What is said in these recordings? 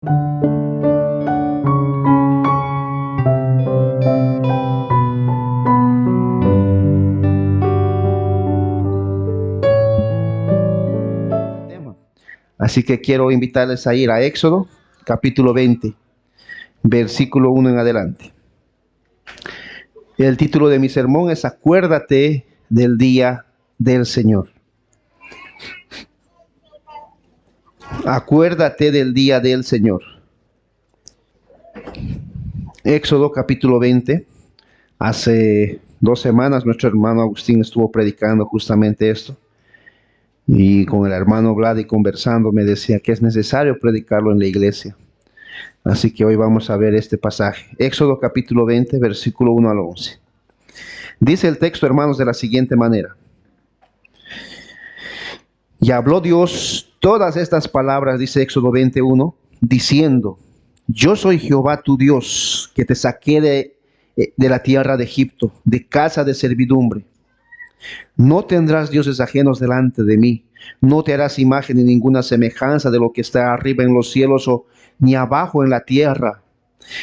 Así que quiero invitarles a ir a Éxodo, capítulo 20, versículo 1 en adelante. El título de mi sermón es Acuérdate del día del Señor. Acuérdate del día del Señor. Éxodo capítulo 20. Hace 2 semanas nuestro hermano Agustín estuvo predicando justamente esto. Y con el hermano Vladi conversando me decía que es necesario predicarlo en la iglesia. Así que hoy vamos a ver este pasaje. Éxodo capítulo 20, versículo 1 al 11. Dice el texto, hermanos, de la siguiente manera. Y habló Dios todas estas palabras, dice Éxodo 21, diciendo: Yo soy Jehová tu Dios, que te saqué de la tierra de Egipto, de casa de servidumbre. No tendrás dioses ajenos delante de mí. No te harás imagen ni ninguna semejanza de lo que está arriba en los cielos, o ni abajo en la tierra,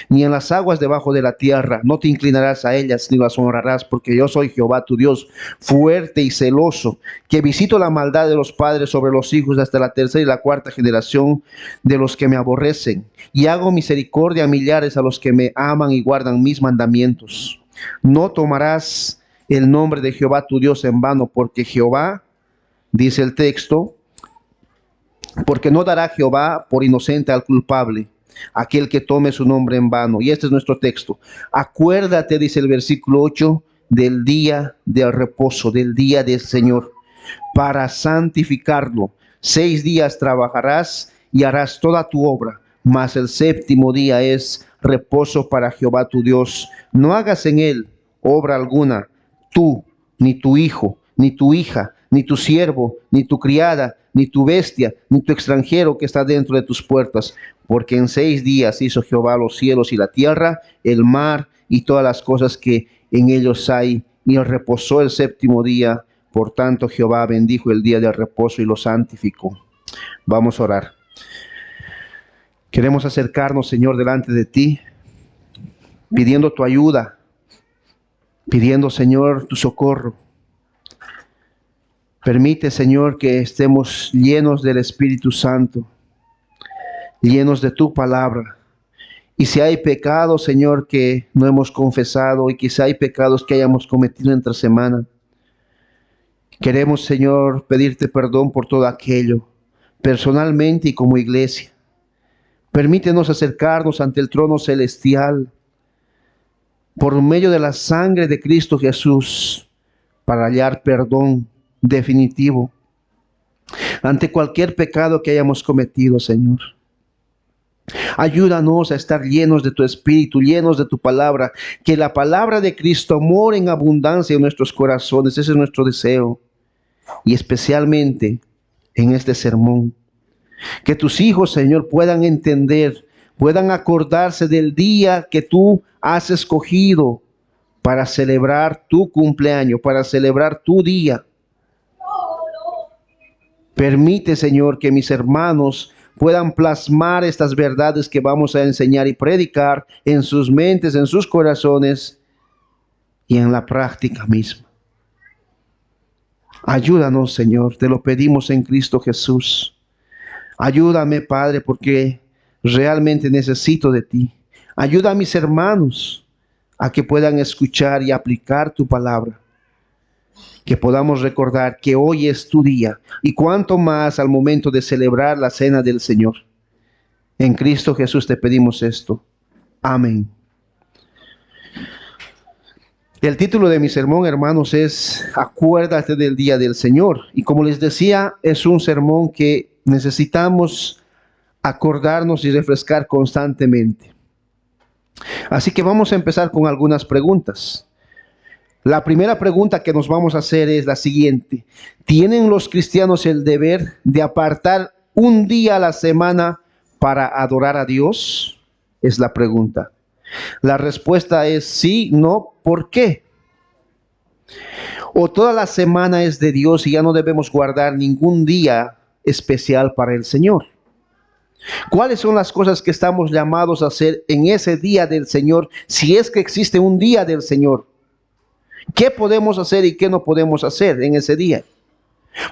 ni en las aguas debajo de la tierra. No te inclinarás a ellas, ni las honrarás, porque yo soy Jehová tu Dios, fuerte y celoso, que visito la maldad de los padres sobre los hijos hasta la tercera y la cuarta generación de los que me aborrecen, y hago misericordia a millares a los que me aman y guardan mis mandamientos. No tomarás el nombre de Jehová tu Dios en vano, porque Jehová, dice el texto, porque no dará Jehová por inocente al culpable, aquel que tome su nombre en vano. Y este es nuestro texto. Acuérdate, dice el versículo 8, del día del reposo, del día del Señor, para santificarlo. 6 días trabajarás y harás toda tu obra, mas el séptimo día es reposo para Jehová tu Dios. No hagas en él obra alguna, tú, ni tu hijo, ni tu hija, ni tu siervo, ni tu criada, ni tu bestia, ni tu extranjero que está dentro de tus puertas, porque en 6 días hizo Jehová los cielos y la tierra, el mar y todas las cosas que en ellos hay, y reposó el séptimo día. Por tanto, Jehová bendijo el día de reposo y lo santificó. Vamos a orar. Queremos acercarnos, Señor, delante de ti, pidiendo tu ayuda, pidiendo, Señor, tu socorro. Permite, Señor, que estemos llenos del Espíritu Santo, llenos de tu palabra. Y si hay pecados, Señor, que no hemos confesado, y quizá hay pecados que hayamos cometido entre semana, queremos, Señor, pedirte perdón por todo aquello, personalmente y como iglesia. Permítenos acercarnos ante el trono celestial por medio de la sangre de Cristo Jesús, para hallar perdón definitivo ante cualquier pecado que hayamos cometido, Señor. Ayúdanos a estar llenos de tu Espíritu, llenos de tu palabra, que la palabra de Cristo more en abundancia en nuestros corazones. Ese es nuestro deseo, y especialmente en este sermón, que tus hijos, Señor, puedan entender, puedan acordarse del día que tú has escogido para celebrar tu cumpleaños, para celebrar tu día. Permite, Señor, que mis hermanos puedan plasmar estas verdades que vamos a enseñar y predicar en sus mentes, en sus corazones y en la práctica misma. Ayúdanos, Señor, te lo pedimos en Cristo Jesús. Ayúdame, Padre, porque realmente necesito de ti. Ayuda a mis hermanos a que puedan escuchar y aplicar tu palabra. Que podamos recordar que hoy es tu día, y cuanto más al momento de celebrar la cena del Señor. En Cristo Jesús te pedimos esto. Amén. El título de mi sermón, hermanos, es Acuérdate del día del Señor. Y como les decía, es un sermón que necesitamos acordarnos y refrescar constantemente. Así que vamos a empezar con algunas preguntas. La primera pregunta que nos vamos a hacer es la siguiente: ¿tienen los cristianos el deber de apartar un día a la semana para adorar a Dios? Es la pregunta. La respuesta es sí, no, ¿por qué? ¿O toda la semana es de Dios y ya no debemos guardar ningún día especial para el Señor? ¿Cuáles son las cosas que estamos llamados a hacer en ese día del Señor? Si es que existe un día del Señor. ¿Qué podemos hacer y qué no podemos hacer en ese día?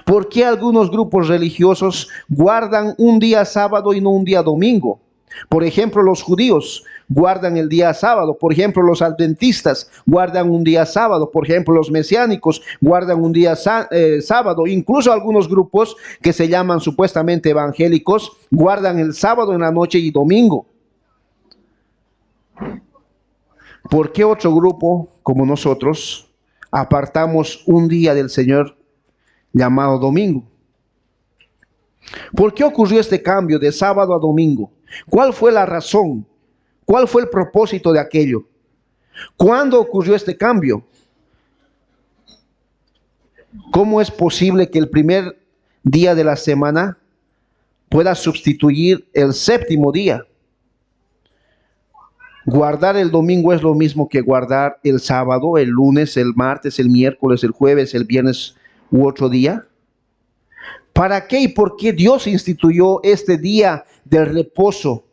¿Por qué algunos grupos religiosos guardan un día sábado y no un día domingo? Por ejemplo, los judíos guardan el día sábado. Por ejemplo, los adventistas guardan un día sábado. Por ejemplo, los mesiánicos guardan un día sábado. Incluso algunos grupos que se llaman supuestamente evangélicos guardan el sábado en la noche y domingo. ¿Por qué otro grupo como nosotros apartamos un día del Señor llamado domingo? ¿Por qué ocurrió este cambio de sábado a domingo? ¿Cuál fue la razón? ¿Cuál fue el propósito de aquello? ¿Cuándo ocurrió este cambio? ¿Cómo es posible que el primer día de la semana pueda sustituir el séptimo día? Guardar el domingo es lo mismo que guardar el sábado, el lunes, el martes, el miércoles, el jueves, el viernes u otro día. ¿Para qué y por qué Dios instituyó este día del reposo?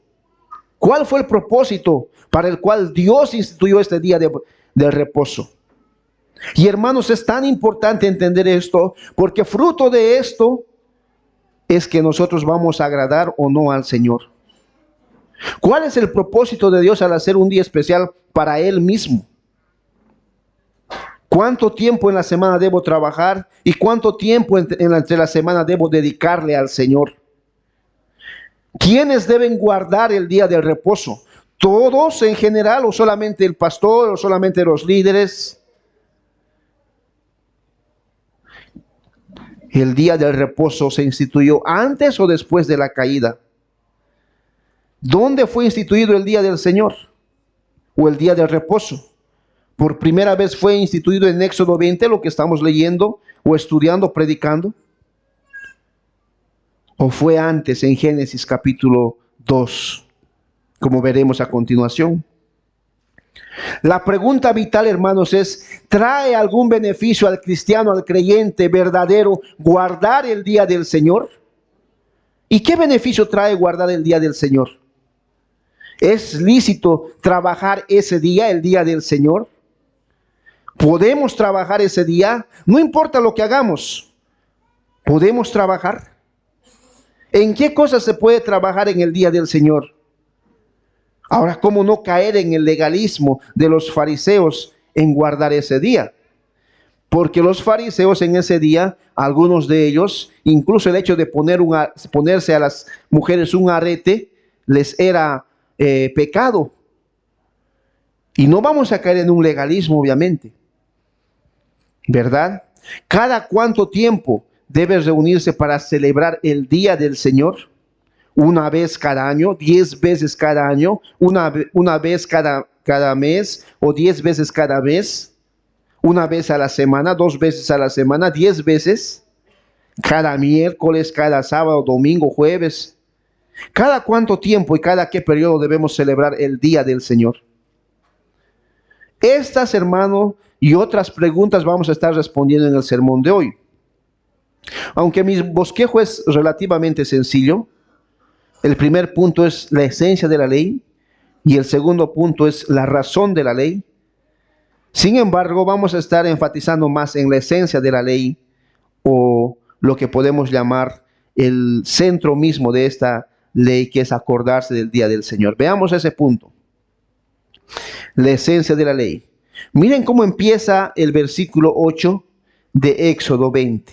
¿Cuál fue el propósito para el cual Dios instituyó este día del reposo? Y hermanos, es tan importante entender esto, porque fruto de esto es que nosotros vamos a agradar o no al Señor. ¿Cuál es el propósito de Dios al hacer un día especial para Él mismo? ¿Cuánto tiempo en la semana debo trabajar y cuánto tiempo entre la semana debo dedicarle al Señor? ¿Quiénes deben guardar el día del reposo? ¿Todos en general o solamente el pastor o solamente los líderes? ¿El día del reposo se instituyó antes o después de la caída? ¿Dónde fue instituido el día del Señor o el día del reposo? Por primera vez fue instituido en Éxodo 20, lo que estamos leyendo o estudiando, predicando. ¿O fue antes en Génesis capítulo 2, como veremos a continuación? La pregunta vital, hermanos, es: ¿trae algún beneficio al cristiano, al creyente verdadero, guardar el día del Señor? ¿Y qué beneficio trae guardar el día del Señor? ¿Es lícito trabajar ese día, el día del Señor? ¿Podemos trabajar ese día? No importa lo que hagamos, ¿podemos trabajar? ¿En qué cosas se puede trabajar en el día del Señor? Ahora, ¿cómo no caer en el legalismo de los fariseos en guardar ese día? Porque los fariseos en ese día, algunos de ellos, incluso el hecho de ponerse a las mujeres un arete, les era pecado. Y no vamos a caer en un legalismo, obviamente, ¿verdad? ¿Cada cuánto tiempo debe reunirse para celebrar el día del Señor? ¿Una vez cada año? ¿10 veces cada año? ¿Una vez cada mes? ¿O 10 veces cada mes? ¿Una vez a la semana? ¿2 veces a la semana? ¿10 veces? ¿Cada miércoles? ¿Cada sábado, domingo, jueves? ¿Cada cuánto tiempo y cada qué periodo debemos celebrar el día del Señor? Estas, hermano, y otras preguntas vamos a estar respondiendo en el sermón de hoy. Aunque mi bosquejo es relativamente sencillo, el primer punto es la esencia de la ley y el segundo punto es la razón de la ley. Sin embargo, vamos a estar enfatizando más en la esencia de la ley, o lo que podemos llamar el centro mismo de esta ley, que es acordarse del día del Señor. Veamos ese punto. La esencia de la ley. Miren cómo empieza el versículo 8 de Éxodo 20.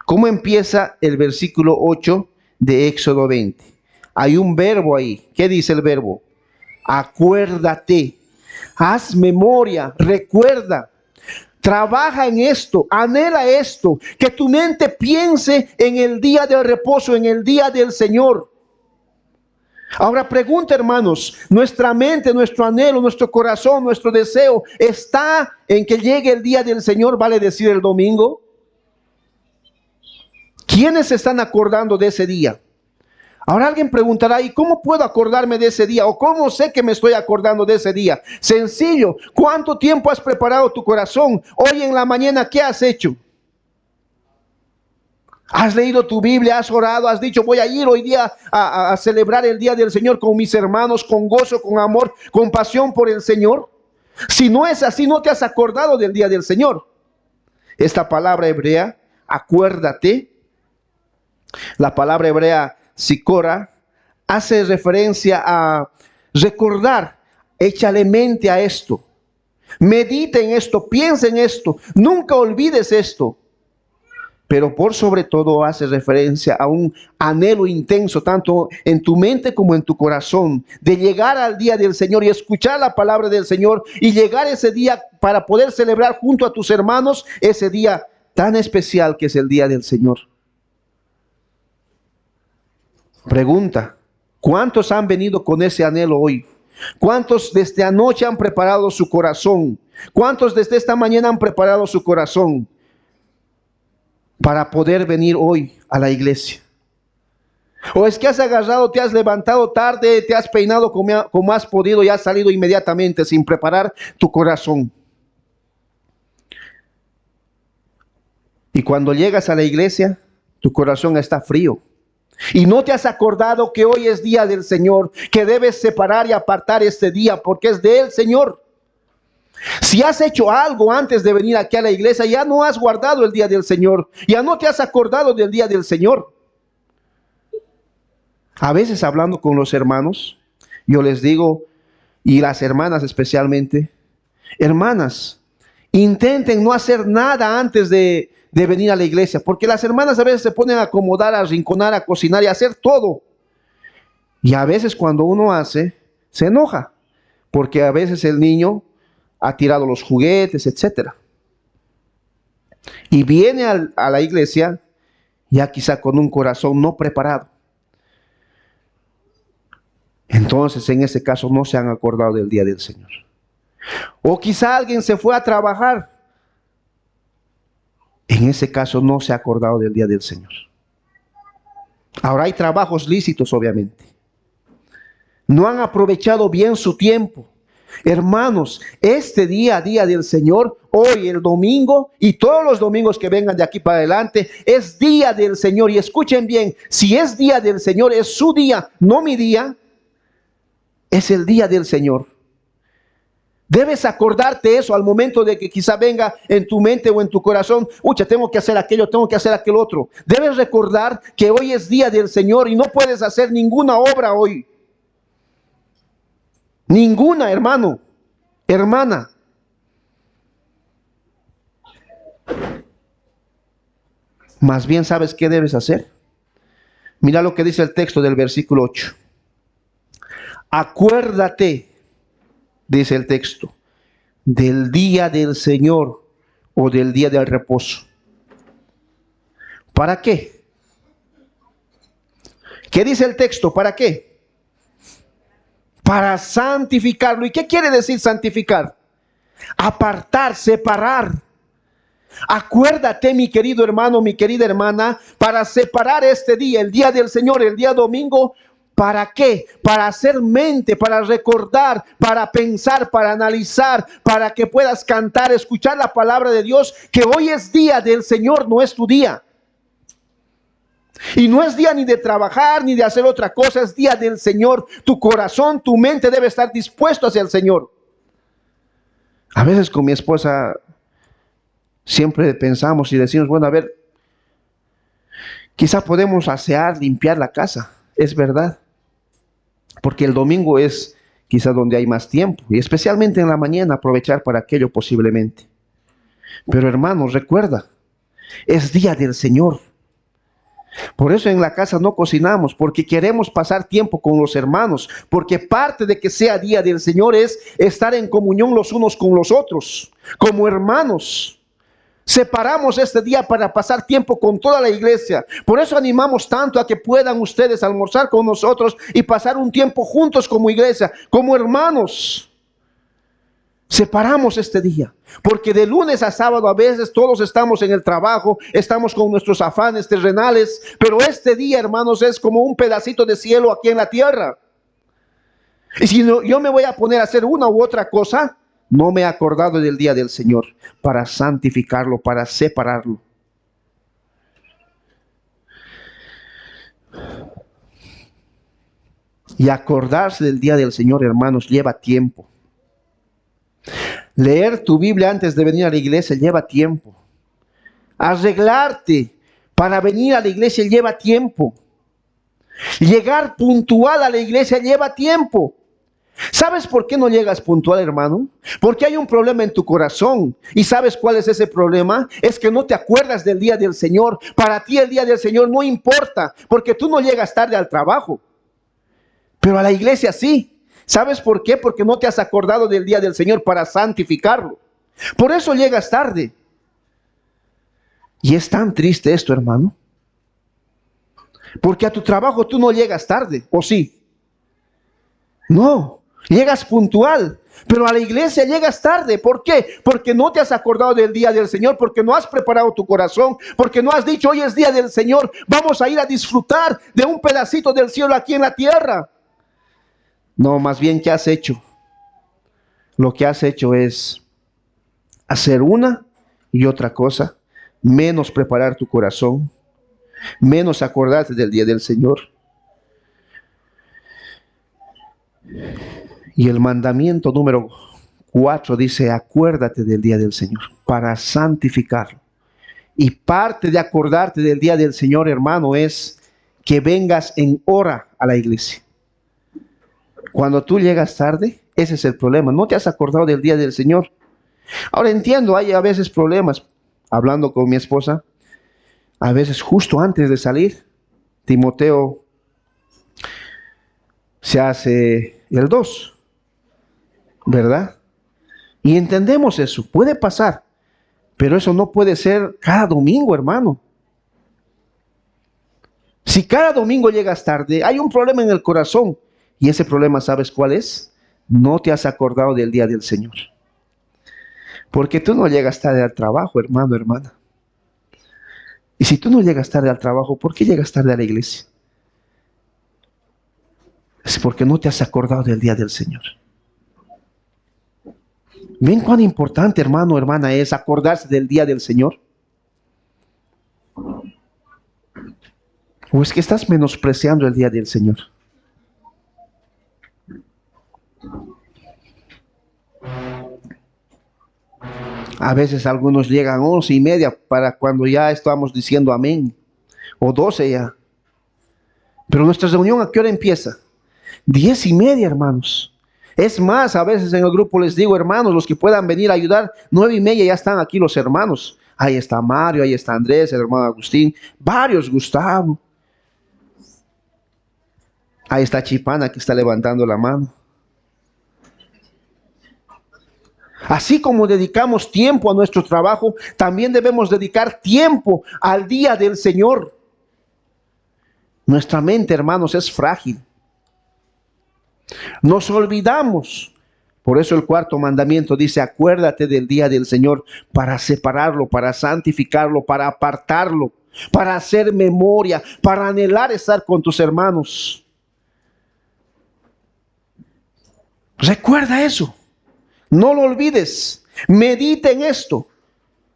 ¿Cómo empieza el versículo 8 de Éxodo 20? Hay un verbo ahí. ¿Qué dice el verbo? Acuérdate, haz memoria, recuerda, trabaja en esto, anhela esto, que tu mente piense en el día del reposo, en el día del Señor. Ahora pregunta, hermanos, ¿nuestra mente, nuestro anhelo, nuestro corazón, nuestro deseo está en que llegue el día del Señor, vale decir el domingo? ¿Quiénes se están acordando de ese día? Ahora alguien preguntará: ¿y cómo puedo acordarme de ese día? ¿O cómo sé que me estoy acordando de ese día? Sencillo. ¿Cuánto tiempo has preparado tu corazón? Hoy en la mañana, ¿qué has hecho? Has leído tu Biblia, has orado, has dicho, voy a ir hoy día a celebrar el día del Señor con mis hermanos, con gozo, con amor, con pasión por el Señor. Si no es así, no te has acordado del día del Señor. Esta palabra hebrea, acuérdate, la palabra hebrea sikora, hace referencia a recordar. Échale mente a esto, medita en esto, piensa en esto, nunca olvides esto. Pero por sobre todo hace referencia a un anhelo intenso, tanto en tu mente como en tu corazón, de llegar al día del Señor y escuchar la palabra del Señor y llegar ese día para poder celebrar junto a tus hermanos ese día tan especial que es el día del Señor. Pregunta, ¿cuántos han venido con ese anhelo hoy? ¿Cuántos desde anoche han preparado su corazón? ¿Cuántos desde esta mañana han preparado su corazón para poder venir hoy a la iglesia? ¿O es que has agarrado, te has levantado tarde, te has peinado como has podido y has salido inmediatamente sin preparar tu corazón? Y cuando llegas a la iglesia, tu corazón está frío. Y no te has acordado que hoy es día del Señor, que debes separar y apartar este día porque es del Señor. Si has hecho algo antes de venir aquí a la iglesia, ya no has guardado el día del Señor, ya no te has acordado del día del Señor. A veces hablando con los hermanos, yo les digo, y las hermanas especialmente, hermanas, intenten no hacer nada antes de venir a la iglesia, porque las hermanas a veces se ponen a acomodar, a arrinconar, a cocinar y a hacer todo. Y a veces cuando uno hace, se enoja, porque a veces el niño ha tirado los juguetes, etcétera. Y viene a la iglesia ya quizá con un corazón no preparado. Entonces, en ese caso, no se han acordado del día del Señor. O quizá alguien se fue a trabajar. En ese caso, no se ha acordado del día del Señor. Ahora hay trabajos lícitos, obviamente. No han aprovechado bien su tiempo. Hermanos, este día del Señor, hoy el domingo y todos los domingos que vengan de aquí para adelante, es día del Señor. Y escuchen bien, si es día del Señor, es su día, no mi día. Es el día del Señor. Debes acordarte eso al momento de que quizá venga en tu mente o en tu corazón, ucha, tengo que hacer aquello, tengo que hacer aquel otro. Debes recordar que hoy es día del Señor y no puedes hacer ninguna obra hoy. Ninguna, hermano, hermana. Más bien, ¿sabes qué debes hacer? Mira lo que dice el texto del versículo 8. Acuérdate, dice el texto, del día del Señor o del día del reposo. ¿Para qué? ¿Qué dice el texto? ¿Para qué? Para santificarlo. ¿Y qué quiere decir santificar? Apartar, separar. Acuérdate, mi querido hermano, mi querida hermana, para separar este día, el día del Señor, el día domingo. ¿Para qué? Para hacer mente, para recordar, para pensar, para analizar, para que puedas cantar, escuchar la palabra de Dios, que hoy es día del Señor, no es tu día. Y no es día ni de trabajar, ni de hacer otra cosa, es día del Señor. Tu corazón, tu mente debe estar dispuesto hacia el Señor. A veces con mi esposa siempre pensamos y decimos, bueno, a ver, quizá podemos asear, limpiar la casa, es verdad. Porque el domingo es quizá donde hay más tiempo, y especialmente en la mañana aprovechar para aquello posiblemente. Pero hermanos, recuerda, es día del Señor. Por eso en la casa no cocinamos, porque queremos pasar tiempo con los hermanos, porque parte de que sea día del Señor es estar en comunión los unos con los otros, como hermanos. Separamos este día para pasar tiempo con toda la iglesia. Por eso animamos tanto a que puedan ustedes almorzar con nosotros y pasar un tiempo juntos como iglesia, como hermanos. Separamos este día, porque de lunes a sábado a veces todos estamos en el trabajo, estamos con nuestros afanes terrenales, pero este día, hermanos, es como un pedacito de cielo aquí en la tierra. Y si no, yo me voy a poner a hacer una u otra cosa, no me he acordado del día del Señor para santificarlo, para separarlo. Y acordarse del día del Señor, hermanos, lleva tiempo. Leer tu Biblia antes de venir a la iglesia lleva tiempo. Arreglarte para venir a la iglesia lleva tiempo. Llegar puntual a la iglesia lleva tiempo. ¿Sabes por qué no llegas puntual, hermano? Porque hay un problema en tu corazón. ¿Y sabes cuál es ese problema? Es que no te acuerdas del día del Señor. Para ti el día del Señor no importa, porque tú no llegas tarde al trabajo. Pero a la iglesia sí. ¿Sabes por qué? Porque no te has acordado del día del Señor para santificarlo. Por eso llegas tarde. Y es tan triste esto, hermano. Porque a tu trabajo tú no llegas tarde, ¿o sí? No, llegas puntual. Pero a la iglesia llegas tarde. ¿Por qué? Porque no te has acordado del día del Señor, porque no has preparado tu corazón, porque no has dicho, hoy es día del Señor, vamos a ir a disfrutar de un pedacito del cielo aquí en la tierra. No, más bien, ¿qué has hecho? Lo que has hecho es hacer una y otra cosa, menos preparar tu corazón, menos acordarte del día del Señor. Y el mandamiento número 4 dice, acuérdate del día del Señor para santificarlo. Y parte de acordarte del día del Señor, hermano, es que vengas en hora a la iglesia. Cuando tú llegas tarde, ese es el problema. No te has acordado del día del Señor. Ahora entiendo, hay a veces problemas. Hablando con mi esposa, a veces justo antes de salir, Timoteo se hace el 2, ¿verdad? Y entendemos eso, puede pasar, pero eso no puede ser cada domingo, hermano. Si cada domingo llegas tarde, hay un problema en el corazón. Y ese problema, ¿sabes cuál es? No te has acordado del día del Señor. Porque tú no llegas tarde al trabajo, hermano, hermana. Y si tú no llegas tarde al trabajo, ¿por qué llegas tarde a la iglesia? Es porque no te has acordado del día del Señor. ¿Ven cuán importante, hermano, hermana, es acordarse del día del Señor? ¿O es que estás menospreciando el día del Señor? A veces algunos llegan 11:30 para cuando ya estamos diciendo amén, o 12 ya. Pero nuestra reunión, ¿a qué hora empieza? 10:30, hermanos. Es más, a veces en el grupo les digo, hermanos, los que puedan venir a ayudar, 9:30 ya están aquí los hermanos. Ahí está Mario, ahí está Andrés, el hermano Agustín, varios, Gustavo. Ahí está Chipana que está levantando la mano. Así como dedicamos tiempo a nuestro trabajo, también debemos dedicar tiempo al día del Señor. Nuestra mente, hermanos, es frágil. Nos olvidamos. Por eso el cuarto mandamiento dice, acuérdate del día del Señor para separarlo, para santificarlo, para apartarlo, para hacer memoria, para anhelar estar con tus hermanos. Recuerda eso. No lo olvides. Medita en esto.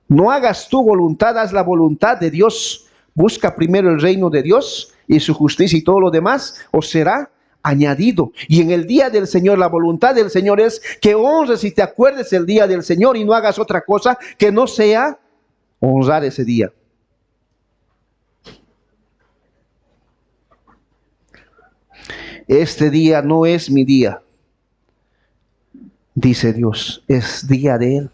No hagas tu voluntad, haz la voluntad de Dios. Busca primero el reino de Dios y su justicia y todo lo demás os será añadido. Y en el día del Señor, la voluntad del Señor es que honres y te acuerdes el día del Señor y no hagas otra cosa que no sea honrar ese día. Este día no es mi día, dice Dios, es día de Él.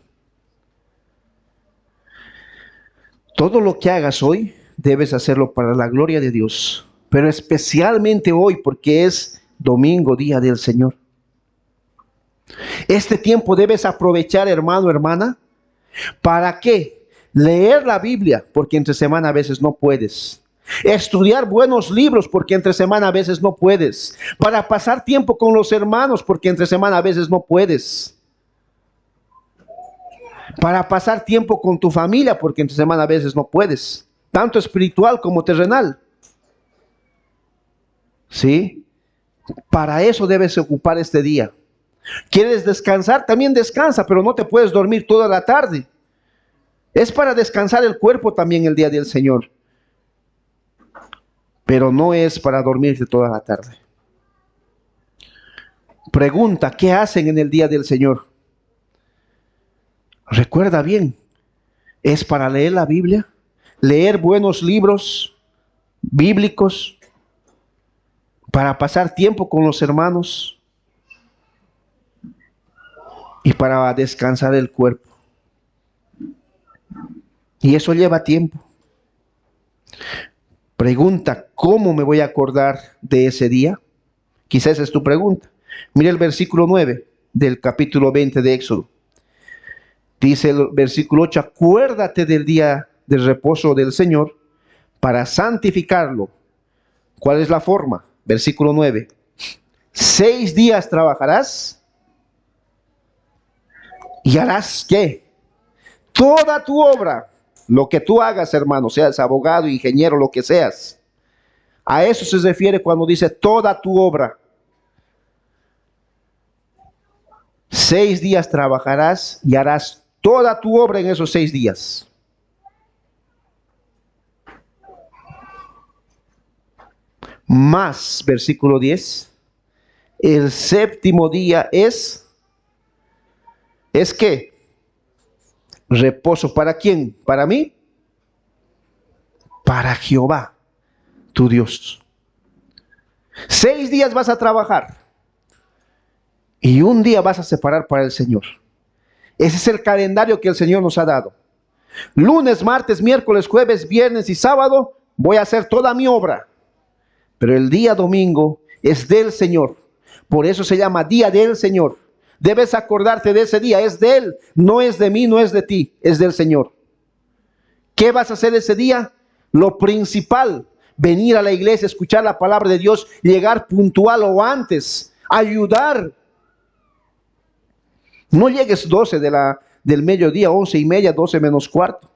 Todo lo que hagas hoy, debes hacerlo para la gloria de Dios, pero especialmente hoy porque es domingo, día del Señor. Este tiempo debes aprovechar, hermano, hermana, ¿para qué? Leer la Biblia, porque entre semana a veces no puedes. Estudiar buenos libros, porque entre semana a veces no puedes. Para pasar tiempo con los hermanos, porque entre semana a veces no puedes. Para pasar tiempo con tu familia, porque entre semana a veces no puedes. Tanto espiritual como terrenal. ¿Sí? Para eso debes ocupar este día. ¿Quieres descansar? También descansa, pero no te puedes dormir toda la tarde. Es para descansar el cuerpo también el día del Señor. Pero no es para dormirte toda la tarde. Pregunta, ¿qué hacen en el día del Señor? Recuerda bien, ¿es para leer la Biblia? ¿Leer buenos libros bíblicos? ¿Para pasar tiempo con los hermanos? ¿Y para descansar el cuerpo? Y eso lleva tiempo. Pregunta, ¿cómo me voy a acordar de ese día? Quizás esa es tu pregunta. Mira el versículo 9 del capítulo 20 de Éxodo. Dice el versículo 8, acuérdate del día del reposo del Señor para santificarlo. ¿Cuál es la forma? Versículo 9. 6 días trabajarás y harás ¿qué? Toda tu obra, lo que tú hagas, hermano, seas abogado, ingeniero, lo que seas. A eso se refiere cuando dice toda tu obra. 6 días trabajarás y harás toda tu obra en esos 6 días. Más, versículo 10, el séptimo día ¿es qué? Reposo. ¿Para quién? ¿Para mí? Para Jehová, tu Dios. 6 días vas a trabajar y un día vas a separar para el Señor. Ese es el calendario que el Señor nos ha dado. Lunes, martes, miércoles, jueves, viernes y sábado voy a hacer toda mi obra. Pero el día domingo es del Señor. Por eso se llama día del Señor. Debes acordarte de ese día. Es de Él. No es de mí, no es de ti. Es del Señor. ¿Qué vas a hacer ese día? Lo principal, venir a la iglesia, escuchar la palabra de Dios, llegar puntual o antes, ayudar. No llegues 12 del mediodía, 11:30, 12 menos cuarto.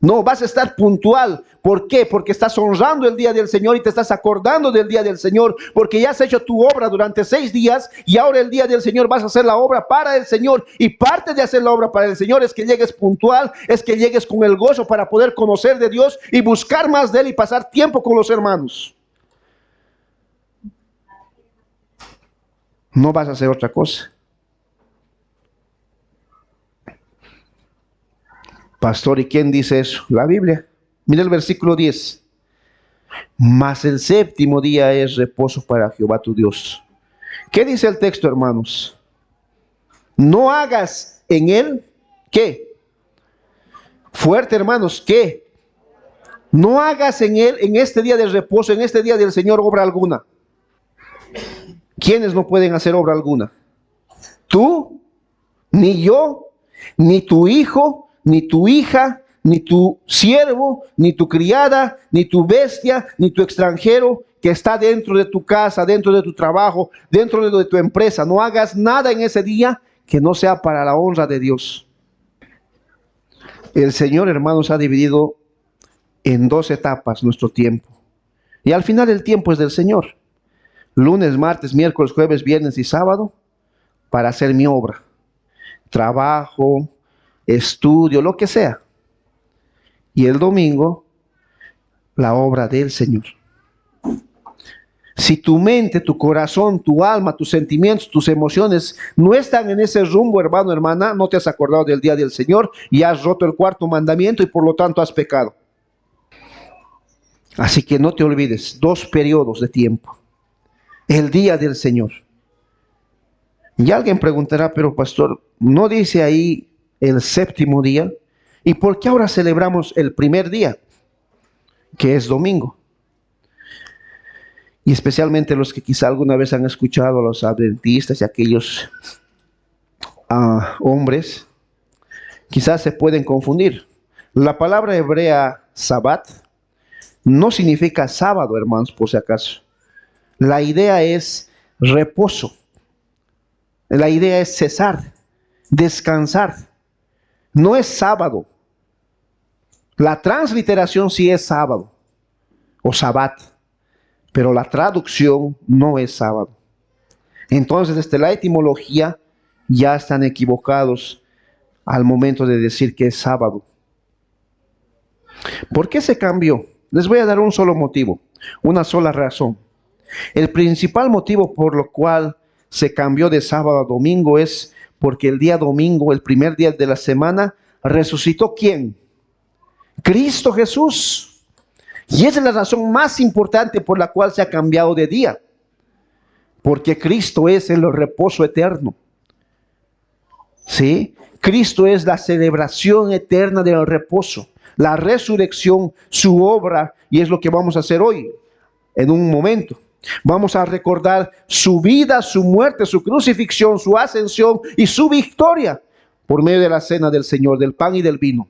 No, vas a estar puntual. ¿Por qué? Porque estás honrando el día del Señor y te estás acordando del día del Señor, porque ya has hecho tu obra durante 6 días y ahora el día del Señor vas a hacer la obra para el Señor. Y parte de hacer la obra para el Señor es que llegues puntual, es que llegues con el gozo para poder conocer de Dios y buscar más de Él y pasar tiempo con los hermanos. No vas a hacer otra cosa. Pastor, ¿y quién dice eso? La Biblia. Mira el versículo 10. Mas el séptimo día es reposo para Jehová tu Dios. ¿Qué dice el texto, hermanos? No hagas en él, ¿qué? Fuerte, hermanos, ¿qué? No hagas en él, en este día de reposo, en este día del Señor, obra alguna. ¿Quiénes no pueden hacer obra alguna? Tú, ni yo, ni tu hijo, ni tu hija, ni tu siervo, ni tu criada, ni tu bestia, ni tu extranjero que está dentro de tu casa, dentro de tu trabajo, dentro de tu empresa. No hagas nada en ese día que no sea para la honra de Dios. El Señor, hermanos, ha dividido en 2 etapas nuestro tiempo. Y al final el tiempo es del Señor. Lunes, martes, miércoles, jueves, viernes y sábado para hacer mi obra. Trabajo, estudio, lo que sea. Y el domingo, la obra del Señor. Si tu mente, tu corazón, tu alma, tus sentimientos, tus emociones no están en ese rumbo, hermano, hermana, no te has acordado del día del Señor y has roto el 4º mandamiento y por lo tanto has pecado. Así que no te olvides, 2 periodos de tiempo. El día del Señor. Y alguien preguntará, pero pastor, ¿no dice ahí el séptimo día? ¿Y por qué ahora celebramos el primer día, que es domingo? Y especialmente los que quizá alguna vez han escuchado a los adventistas y aquellos hombres, quizás se pueden confundir. La palabra hebrea Sabbat no significa sábado, hermanos, por si acaso. La idea es reposo. La idea es cesar, descansar. No es sábado. La transliteración sí es sábado o Sabbat, pero la traducción no es sábado. Entonces, desde la etimología ya están equivocados al momento de decir que es sábado. ¿Por qué se cambió? Les voy a dar un solo motivo, una sola razón. El principal motivo por lo cual se cambió de sábado a domingo es porque el día domingo, el primer día de la semana, resucitó ¿quién? Cristo Jesús. Y esa es la razón más importante por la cual se ha cambiado de día. Porque Cristo es el reposo eterno. ¿Sí? Cristo es la celebración eterna del reposo, la resurrección, su obra, y es lo que vamos a hacer hoy, en un momento. Vamos a recordar su vida, su muerte, su crucifixión, su ascensión y su victoria por medio de la cena del Señor, del pan y del vino.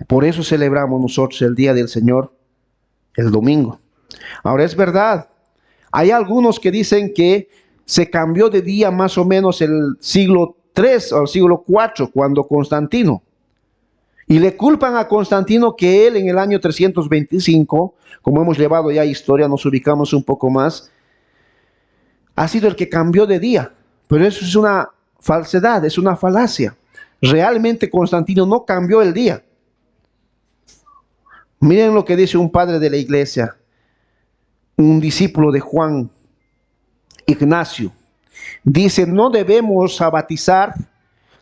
Por eso celebramos nosotros el día del Señor, el domingo. Ahora es verdad, hay algunos que dicen que se cambió de día más o menos el siglo III o el siglo IV, cuando Constantino. Y le culpan a Constantino que él en el año 325, como hemos llevado ya historia, nos ubicamos un poco más, ha sido el que cambió de día. Pero eso es una falsedad, es una falacia. Realmente Constantino no cambió el día. Miren lo que dice un padre de la iglesia, un discípulo de Juan, Ignacio. Dice, no debemos sabatizar,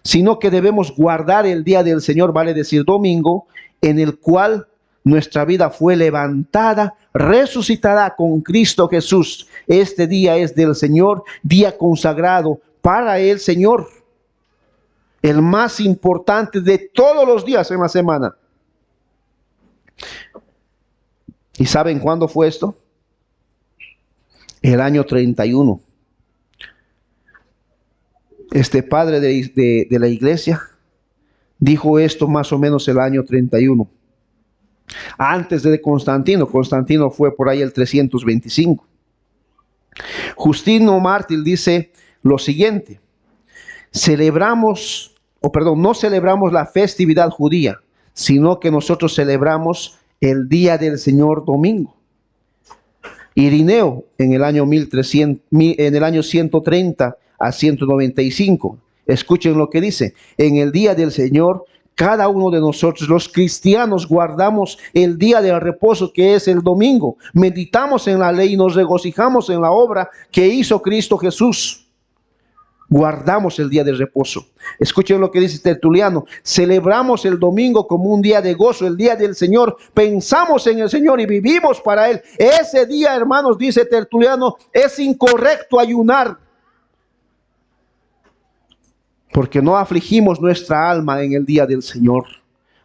sino que debemos guardar el día del Señor, vale decir domingo, en el cual nuestra vida fue levantada, resucitada con Cristo Jesús. Este día es del Señor, día consagrado para el Señor, el más importante de todos los días en la semana. ¿Y saben cuándo fue esto? El año 31. Este padre de la iglesia dijo esto más o menos el año 31. Antes de Constantino. Constantino fue por ahí el 325. Justino Mártir dice lo siguiente: no celebramos la festividad judía, sino que nosotros celebramos el día del Señor domingo. Irineo en el año 130 a 195. Escuchen lo que dice: en el día del Señor, cada uno de nosotros, los cristianos, guardamos el día del reposo, que es el domingo. Meditamos en la ley y nos regocijamos en la obra que hizo Cristo Jesús. Guardamos el día de reposo. Escuchen lo que dice Tertuliano: celebramos el domingo como un día de gozo, el día del Señor. Pensamos en el Señor y vivimos para Él. Ese día, hermanos, dice Tertuliano, es incorrecto ayunar, porque no afligimos nuestra alma en el día del Señor.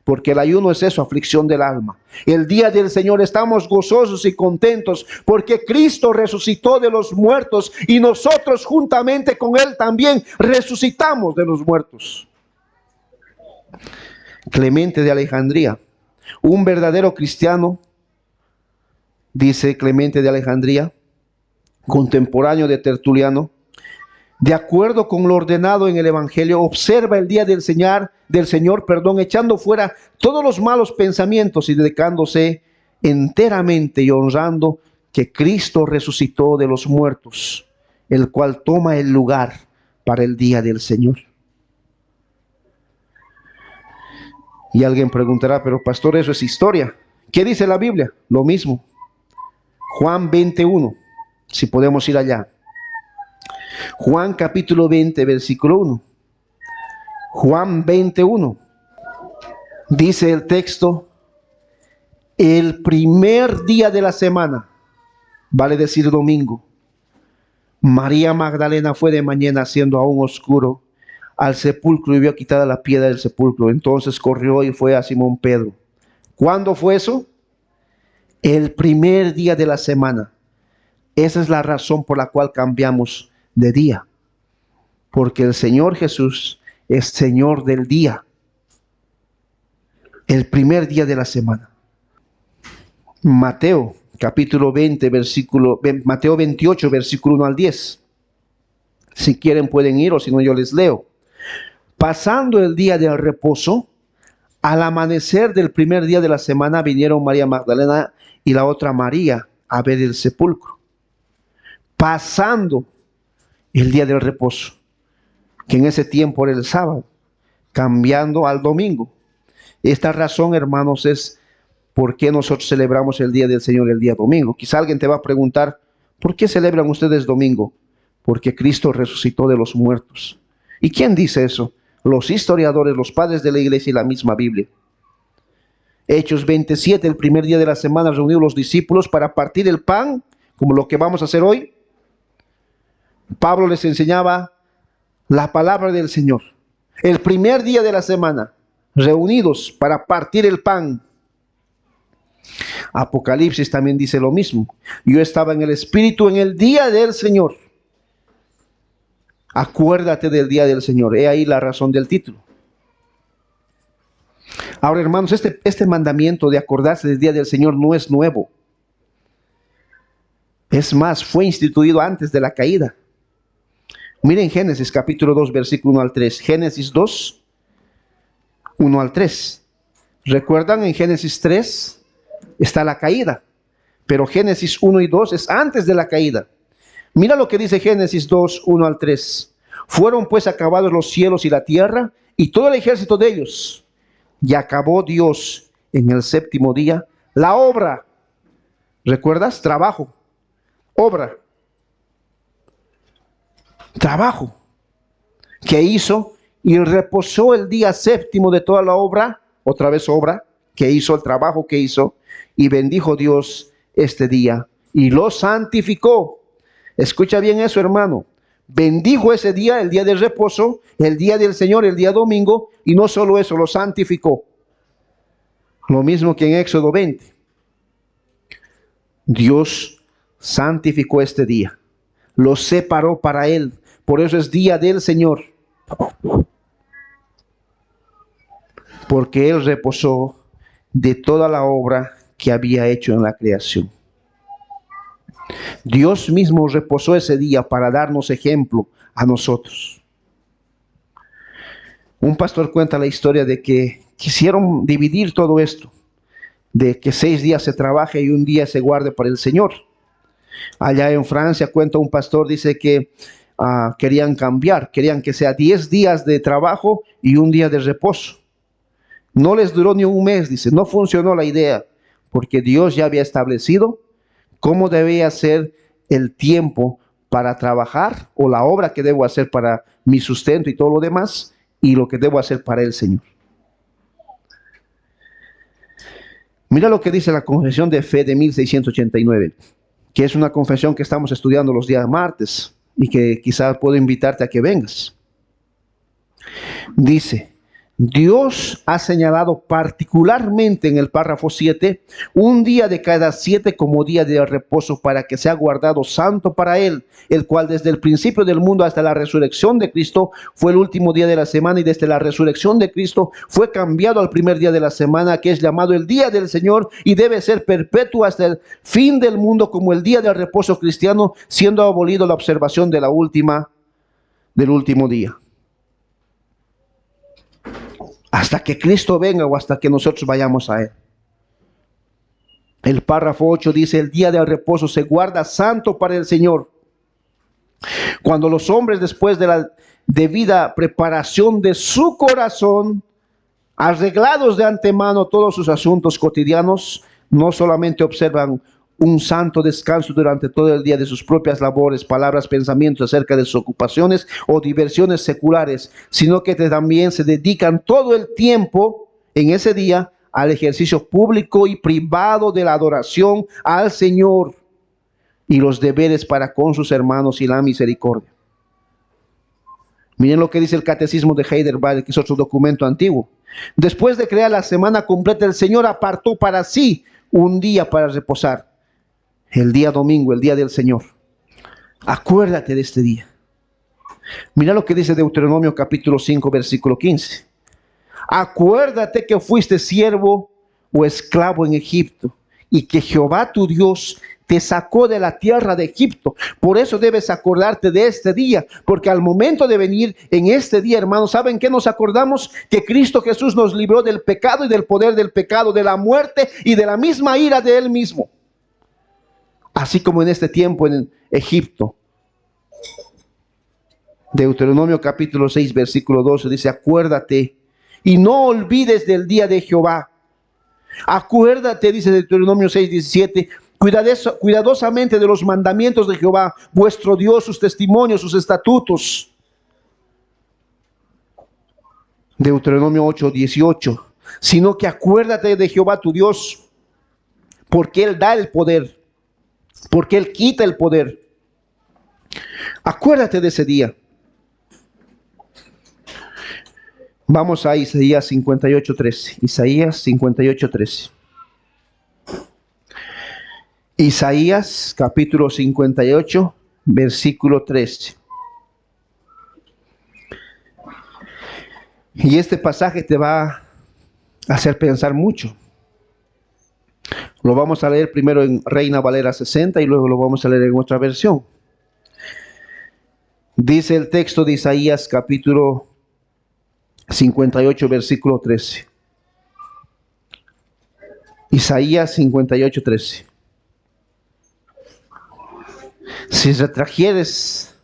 Porque el ayuno es eso, aflicción del alma. El día del Señor estamos gozosos y contentos porque Cristo resucitó de los muertos y nosotros juntamente con Él también resucitamos de los muertos. Clemente de Alejandría, un verdadero cristiano, dice Clemente de Alejandría, contemporáneo de Tertuliano, de acuerdo con lo ordenado en el Evangelio, observa el día del Señor, echando fuera todos los malos pensamientos y dedicándose enteramente y honrando que Cristo resucitó de los muertos, el cual toma el lugar para el día del Señor. Y alguien preguntará, pero pastor, eso es historia. ¿Qué dice la Biblia? Lo mismo. Juan 21, si podemos ir allá. Juan capítulo 20, versículo 1. Juan 21. Dice el texto: el primer día de la semana, vale decir domingo, María Magdalena fue de mañana, siendo aún oscuro, al sepulcro y vio quitada la piedra del sepulcro. Entonces corrió y fue a Simón Pedro. ¿Cuándo fue eso? El primer día de la semana. Esa es la razón por la cual cambiamos de día, porque el Señor Jesús es Señor del día, el primer día de la semana. Mateo capítulo 20, Mateo 28, versículo 1 al 10. Si quieren pueden ir, o si no yo les leo. Pasando el día del reposo, al amanecer del primer día de la semana, vinieron María Magdalena y la otra María a ver el sepulcro. Pasando el día del reposo, que en ese tiempo era el sábado, cambiando al domingo. Esta razón, hermanos, es por qué nosotros celebramos el día del Señor el día domingo. Quizá alguien te va a preguntar, ¿Por qué celebran ustedes domingo? Porque Cristo resucitó de los muertos. ¿Y quién dice eso? Los historiadores, los padres de la iglesia y la misma Biblia. Hechos 27, el primer día de la semana, reunidos los discípulos para partir el pan, como lo que vamos a hacer hoy. Pablo les enseñaba la palabra del Señor. El primer día de la semana, reunidos para partir el pan. Apocalipsis también dice lo mismo. Yo estaba en el Espíritu en el día del Señor. Acuérdate del día del Señor. He ahí la razón del título. Ahora, hermanos, este mandamiento de acordarse del día del Señor no es nuevo. Es más, fue instituido antes de la caída. Miren Génesis capítulo 2, versículo 1 al 3. Génesis 2, 1 al 3. ¿Recuerdan? En Génesis 3 está la caída. Pero Génesis 1 y 2 es antes de la caída. Mira lo que dice Génesis 2, 1 al 3. Fueron pues acabados los cielos y la tierra y todo el ejército de ellos. Y acabó Dios en el séptimo día la obra. ¿Recuerdas? Trabajo. Obra. Trabajo. Que hizo y reposó el día séptimo de toda la obra. Otra vez obra. Que hizo, el trabajo que hizo. Y bendijo Dios este día. Y lo santificó. Escucha bien eso, hermano. Bendijo ese día, el día de reposo, el día del Señor, el día domingo, y no solo eso, lo santificó. Lo mismo que en Éxodo 20. Dios santificó este día, lo separó para Él, por eso es día del Señor. Porque Él reposó de toda la obra que había hecho en la creación. Dios mismo reposó ese día para darnos ejemplo a nosotros. Un pastor cuenta la historia de que quisieron dividir todo esto, de que 6 días se trabaje y un día se guarde para el Señor. Allá en Francia cuenta un pastor, dice que querían cambiar, querían que sea 10 días de trabajo y un día de reposo. No les duró ni un mes, dice, no funcionó la idea, porque Dios ya había establecido cómo debía ser el tiempo para trabajar o la obra que debo hacer para mi sustento y todo lo demás y lo que debo hacer para el Señor. Mira lo que dice la Confesión de Fe de 1689, que es una confesión que estamos estudiando los días martes y que quizás puedo invitarte a que vengas. Dice: Dios ha señalado particularmente en el párrafo 7 un día de cada 7 como día de reposo para que sea guardado santo para Él, el cual desde el principio del mundo hasta la resurrección de Cristo fue el último día de la semana, y desde la resurrección de Cristo fue cambiado al primer día de la semana, que es llamado el día del Señor, y debe ser perpetuo hasta el fin del mundo como el día del reposo cristiano, siendo abolido la observación de del último día. Hasta que Cristo venga o hasta que nosotros vayamos a Él. El párrafo 8 dice: el día del reposo se guarda santo para el Señor. Cuando los hombres, después de la debida preparación de su corazón, arreglados de antemano todos sus asuntos cotidianos, no solamente observan un santo descanso durante todo el día de sus propias labores, palabras, pensamientos acerca de sus ocupaciones o diversiones seculares, sino que también se dedican todo el tiempo en ese día al ejercicio público y privado de la adoración al Señor y los deberes para con sus hermanos y la misericordia. Miren lo que dice el Catecismo de Heidelberg, que es otro documento antiguo. Después de crear la semana completa, el Señor apartó para sí un día para reposar. El día domingo, el día del Señor. Acuérdate de este día. Mira lo que dice Deuteronomio capítulo 5, versículo 15. Acuérdate que fuiste siervo o esclavo en Egipto, y que Jehová tu Dios te sacó de la tierra de Egipto. Por eso debes acordarte de este día, porque al momento de venir en este día, hermanos, ¿saben qué nos acordamos? Que Cristo Jesús nos libró del pecado y del poder del pecado, de la muerte y de la misma ira de Él mismo. Así como en este tiempo en Egipto. Deuteronomio capítulo 6, versículo 12 dice: acuérdate y no olvides del día de Jehová. Acuérdate, dice Deuteronomio 6, 17, cuidadosamente de los mandamientos de Jehová, vuestro Dios, sus testimonios, sus estatutos. Deuteronomio 8:18. Sino que acuérdate de Jehová tu Dios, porque Él da el poder, porque Él quita el poder. Acuérdate de ese día. Vamos a Isaías 58:13. Isaías 58:13. Isaías capítulo 58, versículo 13. Y este pasaje te va a hacer pensar mucho. Lo vamos a leer primero en Reina Valera 60 y luego lo vamos a leer en otra versión. Dice el texto de Isaías capítulo 58, versículo 13. Isaías 58, 13. Si retrajeres,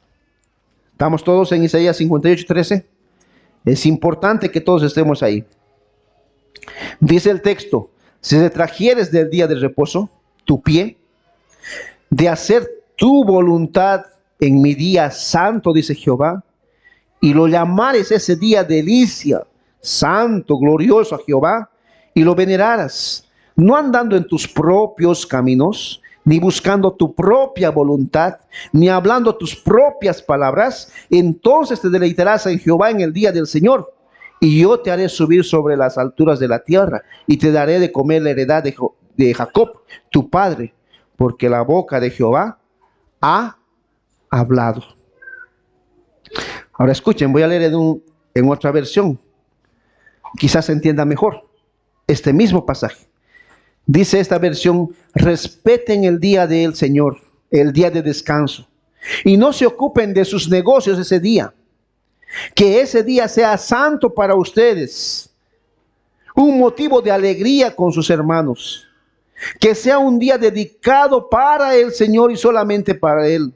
¿estamos todos en Isaías 58, 13? Es importante que todos estemos ahí. Dice el texto: si retrajeres del día de reposo tu pie, de hacer tu voluntad en mi día santo, dice Jehová, y lo llamares ese día delicia, santo, glorioso a Jehová, y lo veneraras, no andando en tus propios caminos, ni buscando tu propia voluntad, ni hablando tus propias palabras, entonces te deleitarás en Jehová en el día del Señor, y yo te haré subir sobre las alturas de la tierra, y te daré de comer la heredad de Jacob, tu padre, porque la boca de Jehová ha hablado. Ahora escuchen, voy a leer en otra versión, quizás se entienda mejor este mismo pasaje. Dice esta versión: respeten el día del Señor, el día de descanso, y no se ocupen de sus negocios ese día. Que ese día sea santo para ustedes, un motivo de alegría con sus hermanos. Que sea un día dedicado para el Señor y solamente para Él.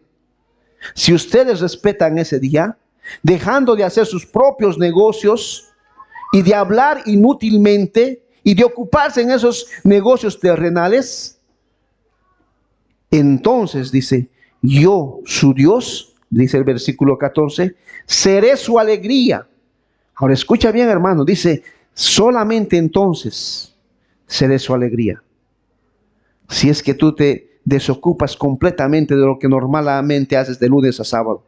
Si ustedes respetan ese día, dejando de hacer sus propios negocios y de hablar inútilmente y de ocuparse en esos negocios terrenales, entonces dice: yo, su Dios, dice el versículo 14, seré su alegría. Ahora escucha bien, hermano, dice: solamente entonces seré su alegría. Si es que tú te desocupas completamente de lo que normalmente haces de lunes a sábado,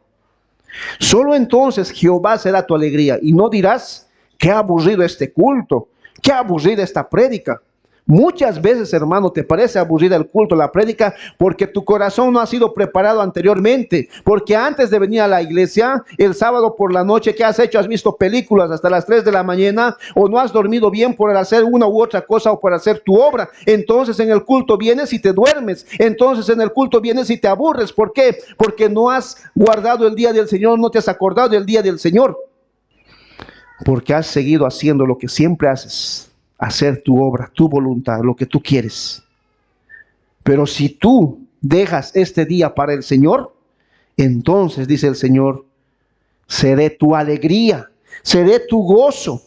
solo entonces Jehová será tu alegría. Y no dirás: qué aburrido este culto, qué aburrida esta prédica. Muchas veces, hermano, te parece aburrida el culto, la prédica, porque tu corazón no ha sido preparado anteriormente. Porque antes de venir a la iglesia, el sábado por la noche, ¿qué has hecho? Has visto películas hasta las 3 de la mañana, o no has dormido bien por hacer una u otra cosa o por hacer tu obra. Entonces en el culto vienes y te duermes. Entonces en el culto vienes y te aburres. ¿Por qué? Porque no has guardado el día del Señor, no te has acordado del día del Señor. Porque has seguido haciendo lo que siempre haces. Hacer tu obra, tu voluntad, lo que tú quieres. Pero si tú dejas este día para el Señor, entonces, dice el Señor, seré tu alegría, seré tu gozo.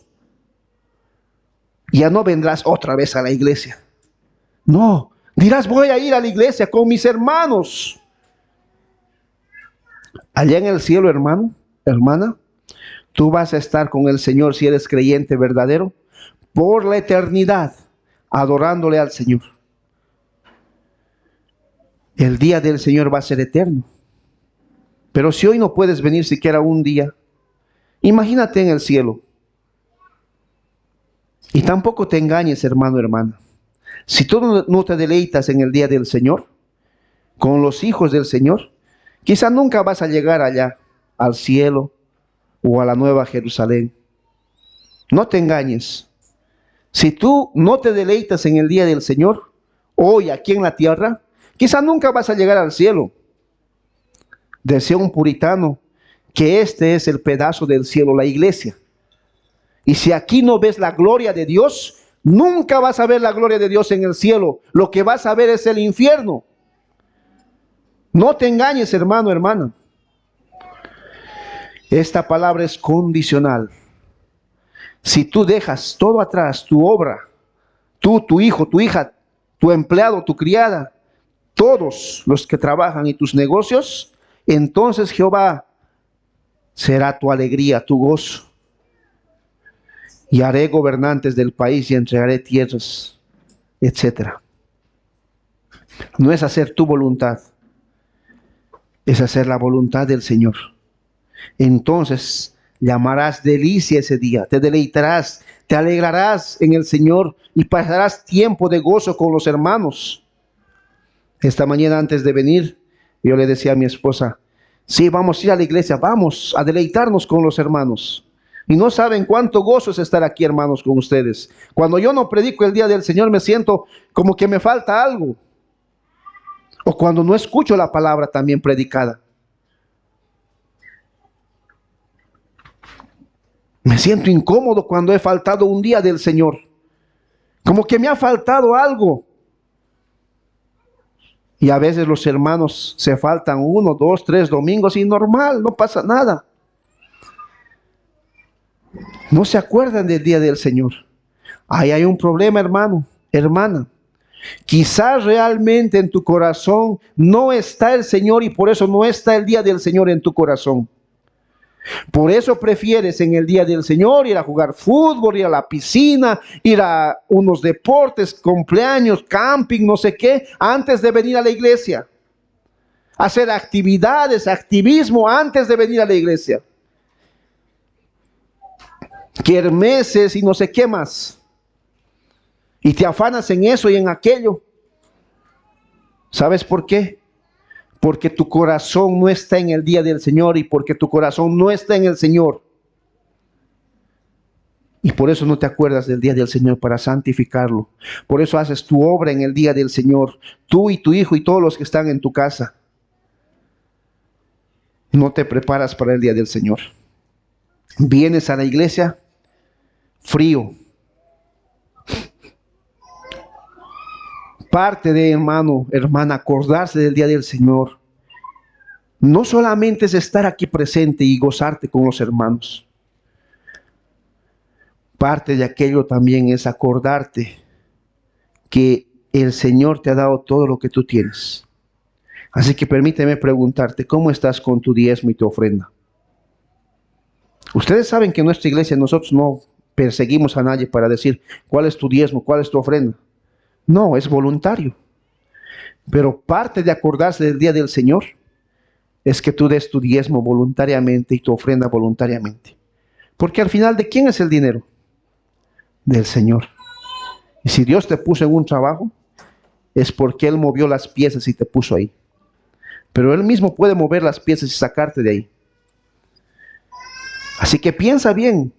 Ya no vendrás otra vez a la iglesia. No, dirás: voy a ir a la iglesia con mis hermanos. Allá en el cielo, hermano, hermana, tú vas a estar con el Señor si eres creyente verdadero, por la eternidad, adorándole al Señor. El día del Señor va a ser eterno. Pero si hoy no puedes venir siquiera un día, imagínate en el cielo. Y tampoco te engañes, hermano, hermana. Si tú no te deleitas en el día del Señor, con los hijos del Señor, quizá nunca vas a llegar allá, al cielo o a la nueva Jerusalén. No te engañes. Si tú no te deleitas en el día del Señor, hoy aquí en la tierra, quizá nunca vas a llegar al cielo. Decía un puritano que este es el pedazo del cielo, la iglesia. Y si aquí no ves la gloria de Dios, nunca vas a ver la gloria de Dios en el cielo. Lo que vas a ver es el infierno. No te engañes, hermano, hermana. Esta palabra es condicional. Si tú dejas todo atrás, tu obra, tú, tu hijo, tu hija, tu empleado, tu criada, todos los que trabajan en tus negocios, entonces Jehová será tu alegría, tu gozo. Y haré gobernantes del país y entregaré tierras, etcétera. No es hacer tu voluntad, es hacer la voluntad del Señor. Entonces llamarás delicia ese día, te deleitarás, te alegrarás en el Señor y pasarás tiempo de gozo con los hermanos. Esta mañana antes de venir, yo le decía a mi esposa, sí, vamos a ir a la iglesia, vamos a deleitarnos con los hermanos. Y no saben cuánto gozo es estar aquí, hermanos, con ustedes. Cuando yo no predico el día del Señor, me siento como que me falta algo. O cuando no escucho la palabra también predicada. Me siento incómodo cuando he faltado un día del Señor. Como que me ha faltado algo. Y a veces los hermanos se faltan 1, 2, 3 domingos y normal, no pasa nada. No se acuerdan del día del Señor. Ahí hay un problema, hermano, hermana. Quizás realmente en tu corazón no está el Señor y por eso no está el día del Señor en tu corazón. Por eso prefieres en el día del Señor ir a jugar fútbol, ir a la piscina, ir a unos deportes, cumpleaños, camping, no sé qué, antes de venir a la iglesia. Hacer actividades, activismo antes de venir a la iglesia. Kermeses y no sé qué más. Y te afanas en eso y en aquello. ¿Sabes por qué? Porque tu corazón no está en el día del Señor y porque tu corazón no está en el Señor. Y por eso no te acuerdas del día del Señor para santificarlo. Por eso haces tu obra en el día del Señor. Tú y tu hijo y todos los que están en tu casa. No te preparas para el día del Señor. Vienes a la iglesia frío. Parte de, hermano, hermana, acordarse del día del Señor. No solamente es estar aquí presente y gozarte con los hermanos. Parte de aquello también es acordarte que el Señor te ha dado todo lo que tú tienes. Así que permíteme preguntarte, ¿cómo estás con tu diezmo y tu ofrenda? Ustedes saben que en nuestra iglesia nosotros no perseguimos a nadie para decir cuál es tu diezmo, cuál es tu ofrenda. No, es voluntario. Pero parte de acordarse del día del Señor es que tú des tu diezmo voluntariamente y tu ofrenda voluntariamente. Porque al final, ¿de quién es el dinero? Del Señor. Y si Dios te puso en un trabajo, es porque Él movió las piezas y te puso ahí. Pero Él mismo puede mover las piezas y sacarte de ahí. Así que piensa bien.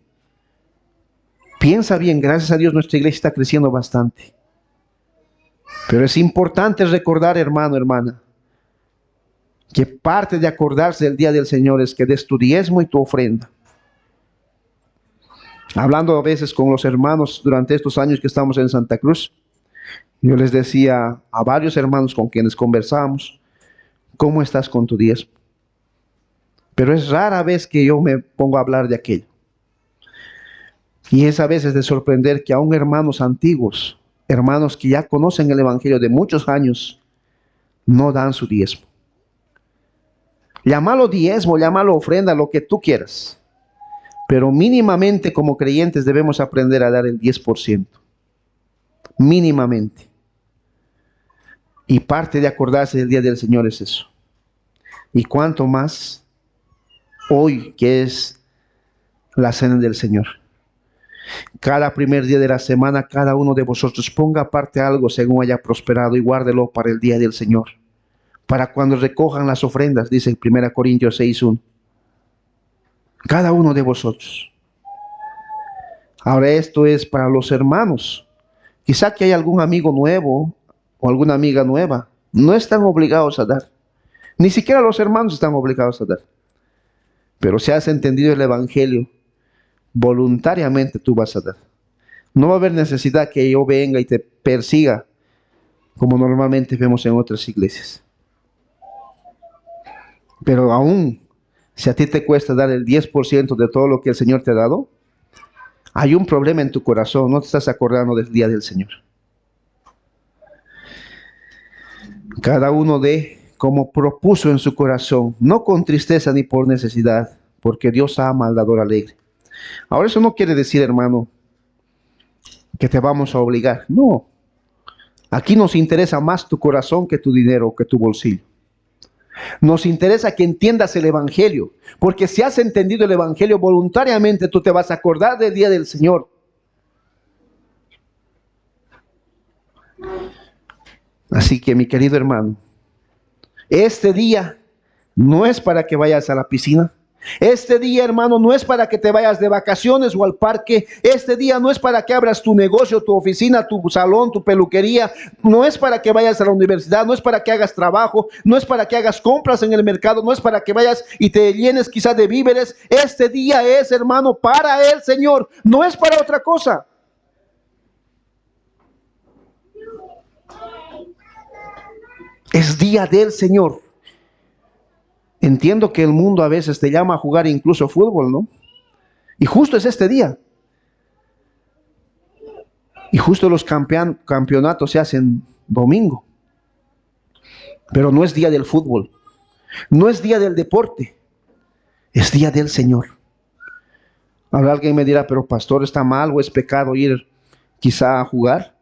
Piensa bien. Gracias a Dios nuestra iglesia está creciendo bastante. Pero es importante recordar, hermano, hermana, que parte de acordarse del día del Señor es que des tu diezmo y tu ofrenda. Hablando a veces con los hermanos durante estos años que estamos en Santa Cruz, yo les decía a varios hermanos con quienes conversamos, ¿cómo estás con tu diezmo? Pero es rara vez que yo me pongo a hablar de aquello. Y es a veces de sorprender que aún hermanos antiguos, hermanos que ya conocen el Evangelio de muchos años, no dan su diezmo. Llámalo diezmo, llámalo ofrenda, lo que tú quieras. Pero mínimamente como creyentes debemos aprender a dar el 10%. Mínimamente. Y parte de acordarse del día del Señor es eso. Y cuánto más hoy que es la cena del Señor. Cada primer día de la semana, cada uno de vosotros ponga aparte algo según haya prosperado y guárdelo para el día del Señor. Para cuando recojan las ofrendas, dice 1 Corintios 6:1. Cada uno de vosotros. Ahora esto es para los hermanos. Quizá que hay algún amigo nuevo o alguna amiga nueva. No están obligados a dar. Ni siquiera los hermanos están obligados a dar. Pero si has entendido el Evangelio, voluntariamente tú vas a dar. No va a haber necesidad que yo venga y te persiga, como normalmente vemos en otras iglesias. Pero aún, si a ti te cuesta dar el 10% de todo lo que el Señor te ha dado, hay un problema en tu corazón, no te estás acordando del día del Señor. Cada uno dé como propuso en su corazón, no con tristeza ni por necesidad, porque Dios ama al dador alegre. Ahora eso no quiere decir, hermano, que te vamos a obligar. No, aquí nos interesa más tu corazón que tu dinero, que tu bolsillo. Nos interesa que entiendas el Evangelio, porque si has entendido el Evangelio voluntariamente, tú te vas a acordar del día del Señor. Así que, mi querido hermano, este día no es para que vayas a la piscina. Este día, hermano, no es para que te vayas de vacaciones o al parque. Este día no es para que abras tu negocio, tu oficina, tu salón, tu peluquería. No es para que vayas a la universidad, no es para que hagas trabajo, no es para que hagas compras en el mercado, no es para que vayas y te llenes quizás de víveres. Este día es, hermano, para el Señor, no es para otra cosa. Es día del Señor. Entiendo que el mundo a veces te llama a jugar incluso fútbol, ¿no? Y justo es este día. Y justo los campeonatos se hacen domingo. Pero no es día del fútbol. No es día del deporte. Es día del Señor. Ahora alguien me dirá, pero pastor, ¿está mal o es pecado ir quizá a jugar?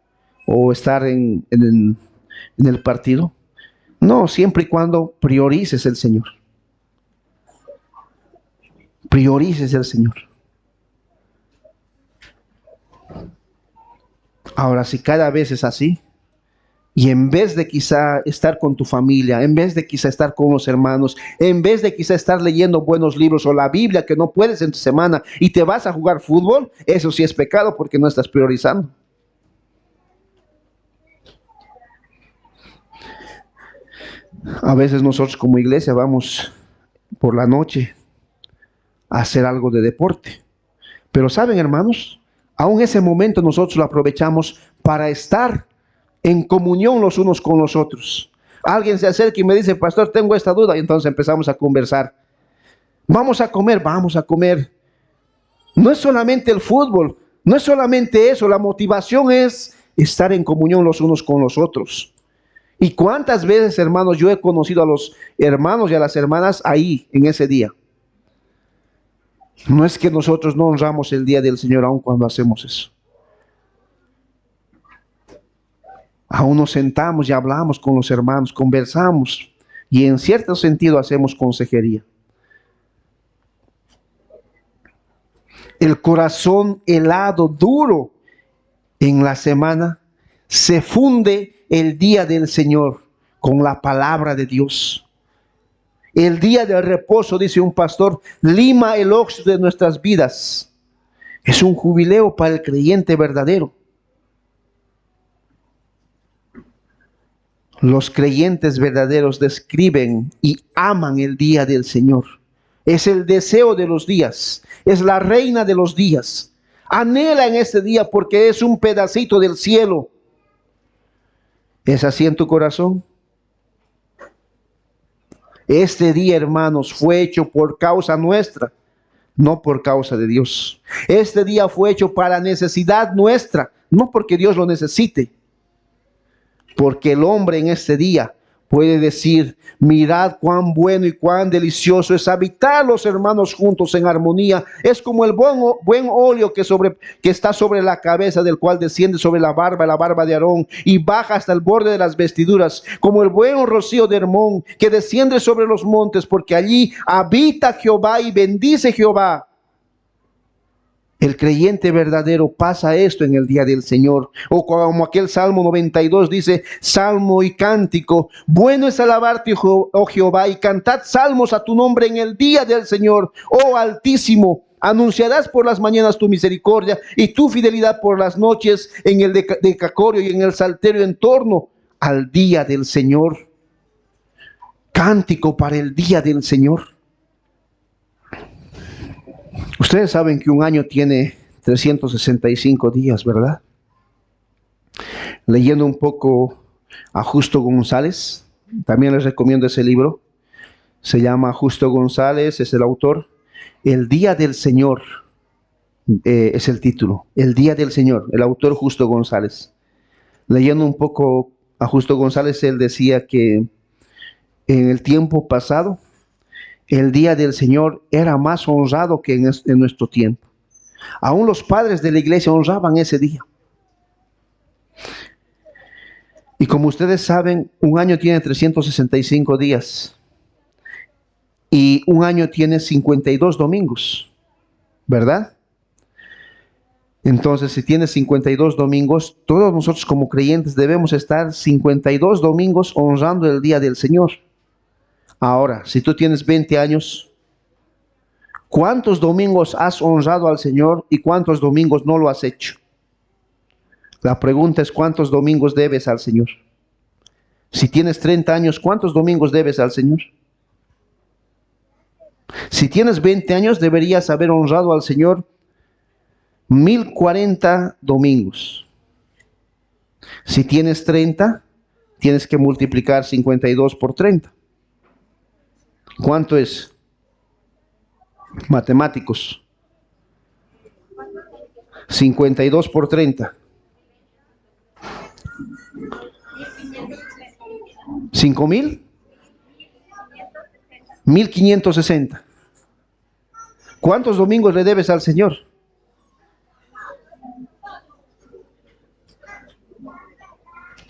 ¿O estar en el partido? No, siempre y cuando priorices el Señor. Priorices el Señor. Ahora, si cada vez es así, y en vez de quizá estar con tu familia, en vez de quizá estar con los hermanos, en vez de quizá estar leyendo buenos libros o la Biblia que no puedes en tu semana y te vas a jugar fútbol, eso sí es pecado porque no estás priorizando. A veces nosotros como iglesia vamos por la noche a hacer algo de deporte. Pero saben, hermanos, aún ese momento nosotros lo aprovechamos para estar en comunión los unos con los otros. Alguien se acerca y me dice, pastor, tengo esta duda, y entonces empezamos a conversar. Vamos a comer, vamos a comer. No es solamente el fútbol, no es solamente eso, la motivación es estar en comunión los unos con los otros. ¿Y cuántas veces, hermanos, yo he conocido a los hermanos y a las hermanas ahí, en ese día? No es que nosotros no honramos el día del Señor aun cuando hacemos eso. Aún nos sentamos y hablamos con los hermanos, conversamos y en cierto sentido hacemos consejería. El corazón helado, duro en la semana, se funde el día del Señor con la palabra de Dios. El día del reposo, dice un pastor, lima el óxido de nuestras vidas. Es un jubileo para el creyente verdadero. Los creyentes verdaderos describen y aman el día del Señor. Es el deseo de los días, es la reina de los días. Anhela en este día porque es un pedacito del cielo. ¿Es así en tu corazón? Este día, hermanos, fue hecho por causa nuestra, no por causa de Dios. Este día fue hecho para necesidad nuestra, no porque Dios lo necesite. Porque el hombre en este día puede decir, mirad cuán bueno y cuán delicioso es habitar los hermanos juntos en armonía. Es como el buen óleo que está sobre la cabeza, del cual desciende sobre la barba de Aarón, y baja hasta el borde de las vestiduras, como el buen rocío de Hermón, que desciende sobre los montes, porque allí habita Jehová y bendice Jehová. El creyente verdadero pasa esto en el día del Señor. O como aquel Salmo 92 dice, salmo y cántico. Bueno es alabarte, oh Jehová, y cantad salmos a tu nombre en el día del Señor. Oh Altísimo, anunciarás por las mañanas tu misericordia y tu fidelidad por las noches en el decacorio y en el salterio en torno al día del Señor. Cántico para el día del Señor. Ustedes saben que un año tiene 365 días, ¿verdad? Leyendo un poco a Justo González, también les recomiendo ese libro. Se llama Justo González, es el autor. El Día del Señor es el título. El Día del Señor, el autor Justo González. Leyendo un poco a Justo González, él decía que en el tiempo pasado, el día del Señor era más honrado que en nuestro tiempo. Aún los padres de la iglesia honraban ese día. Y como ustedes saben, un año tiene 365 días y un año tiene 52 domingos, ¿verdad? Entonces, si tienes 52 domingos, todos nosotros como creyentes debemos estar 52 domingos honrando el día del Señor. Ahora, si tú tienes 20 años, ¿cuántos domingos has honrado al Señor y cuántos domingos no lo has hecho? La pregunta es, ¿cuántos domingos debes al Señor? Si tienes 30 años, ¿cuántos domingos debes al Señor? Si tienes 20 años, deberías haber honrado al Señor 1040 domingos. Si tienes 30, tienes que multiplicar 52 por 30. ¿Cuánto es? Matemáticos. 52 por 30. 5,000. 1560. ¿Cuántos domingos le debes al Señor?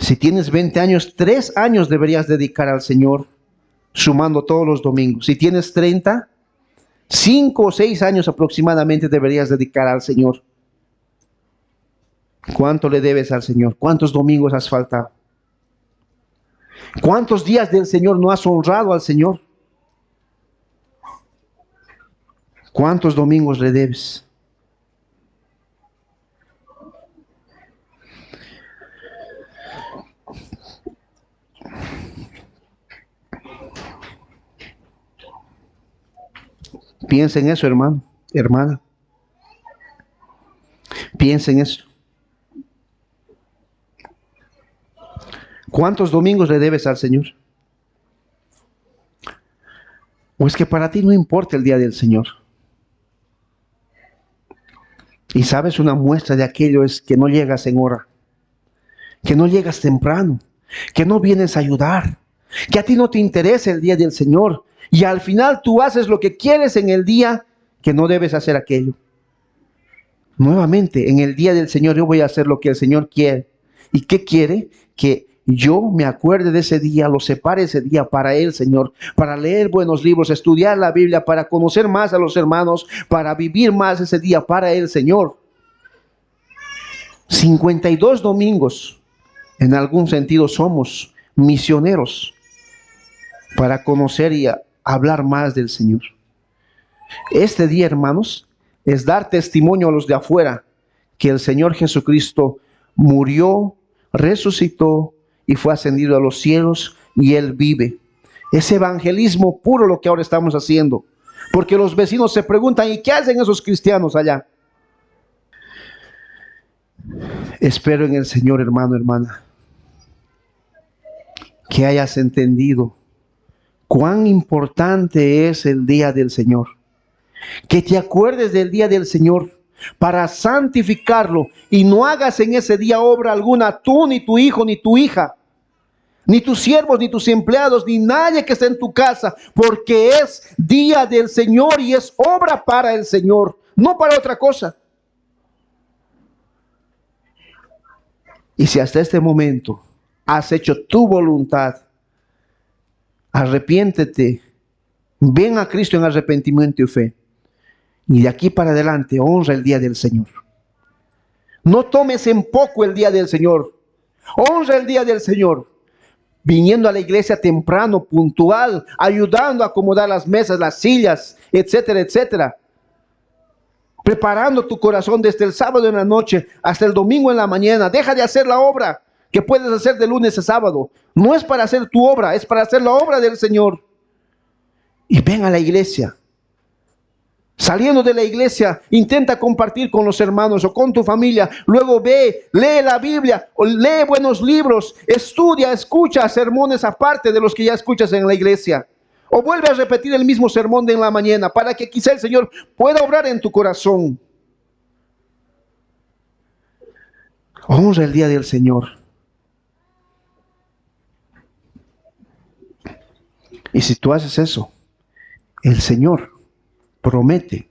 Si tienes 20 años, 3 años deberías dedicar al Señor, sumando todos los domingos. Si tienes 30, 5 o 6 años aproximadamente deberías dedicar al Señor. ¿Cuánto le debes al Señor? ¿Cuántos domingos has faltado? ¿Cuántos días del Señor no has honrado al Señor? ¿Cuántos domingos le debes? Piensa en eso, hermano, hermana. Piensa en eso. ¿Cuántos domingos le debes al Señor? ¿O es que para ti no importa el día del Señor? Y sabes, una muestra de aquello es que no llegas en hora, que no llegas temprano, que no vienes a ayudar, que a ti no te interesa el día del Señor y al final tú haces lo que quieres en el día que no debes hacer aquello. Nuevamente, en el día del Señor yo voy a hacer lo que el Señor quiere. ¿Y qué quiere? Que yo me acuerde de ese día, lo separe ese día para Él, Señor, para leer buenos libros, estudiar la Biblia, para conocer más a los hermanos, para vivir más ese día para Él, Señor. 52 domingos, en algún sentido somos misioneros para conocer y hablar más del Señor. Este día, hermanos, es dar testimonio a los de afuera que el Señor Jesucristo murió, resucitó y fue ascendido a los cielos y Él vive. Es evangelismo puro lo que ahora estamos haciendo, porque los vecinos se preguntan, ¿y qué hacen esos cristianos allá? Espero en el Señor, hermano, hermana, que hayas entendido cuán importante es el día del Señor. Que te acuerdes del día del Señor para santificarlo y no hagas en ese día obra alguna, tú, ni tu hijo, ni tu hija, ni tus siervos, ni tus empleados, ni nadie que esté en tu casa, porque es día del Señor y es obra para el Señor, no para otra cosa. Y si hasta este momento has hecho tu voluntad, arrepiéntete, ven a Cristo en arrepentimiento y fe. Y de aquí para adelante honra el día del Señor. No tomes en poco el día del Señor. Honra el día del Señor. Viniendo a la iglesia temprano, puntual, ayudando a acomodar las mesas, las sillas, etcétera, etcétera. Preparando tu corazón desde el sábado en la noche hasta el domingo en la mañana. Deja de hacer la obra que puedes hacer de lunes a sábado. No es para hacer tu obra, es para hacer la obra del Señor. Y ven a la iglesia. Saliendo de la iglesia, intenta compartir con los hermanos o con tu familia. Luego ve, lee la Biblia o lee buenos libros. Estudia, escucha sermones aparte de los que ya escuchas en la iglesia. O vuelve a repetir el mismo sermón de en la mañana para que quizá el Señor pueda obrar en tu corazón. Honra el día del Señor. Y si tú haces eso, el Señor promete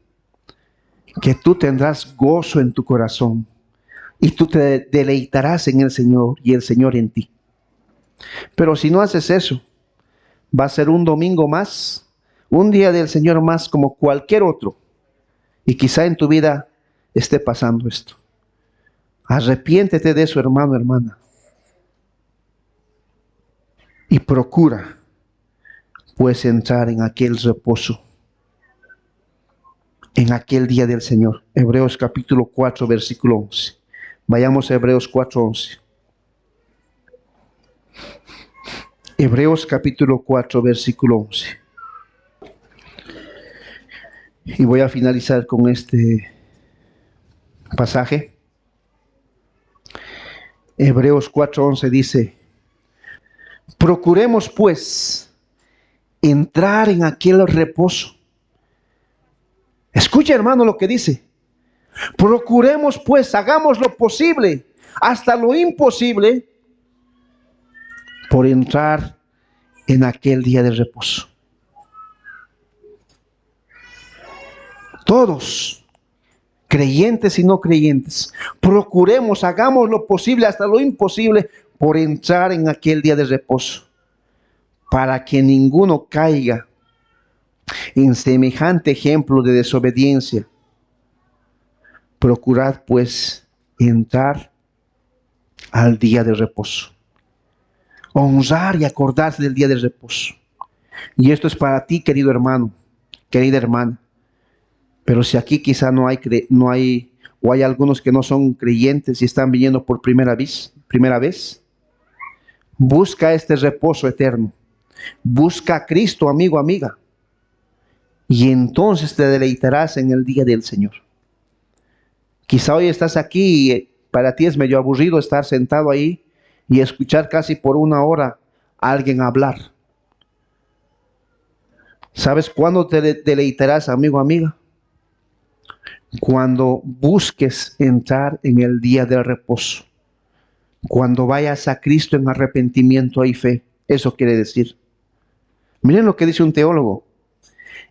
que tú tendrás gozo en tu corazón y tú te deleitarás en el Señor y el Señor en ti. Pero si no haces eso, va a ser un domingo más, un día del Señor más como cualquier otro. Y quizá en tu vida esté pasando esto. Arrepiéntete de eso, hermano, hermana. Y procura, pues, entrar en aquel reposo, en aquel día del Señor. Hebreos capítulo 4, versículo 11. Vayamos a Hebreos 4, 11. Hebreos capítulo 4, versículo 11. Y voy a finalizar con este pasaje. Hebreos 4, 11 dice: procuremos pues entrar en aquel reposo. Escucha, hermano, lo que dice. Procuremos pues, hagamos lo posible, hasta lo imposible, por entrar en aquel día de reposo. Todos, creyentes y no creyentes, procuremos, hagamos lo posible, hasta lo imposible, por entrar en aquel día de reposo, para que ninguno caiga en semejante ejemplo de desobediencia. Procurad pues entrar al día de reposo. Honrar y acordarse del día de reposo. Y esto es para ti, querido hermano, querida hermana. Pero si aquí quizá no hay, o hay algunos que no son creyentes y están viniendo por primera vez, busca este reposo eterno. Busca a Cristo, amigo, amiga. Y entonces te deleitarás en el día del Señor. Quizá hoy estás aquí y para ti es medio aburrido estar sentado ahí y escuchar casi por una hora a alguien hablar. ¿Sabes cuándo te deleitarás, amigo, amiga? Cuando busques entrar en el día del reposo. Cuando vayas a Cristo en arrepentimiento y fe. Eso quiere decir. Miren lo que dice un teólogo.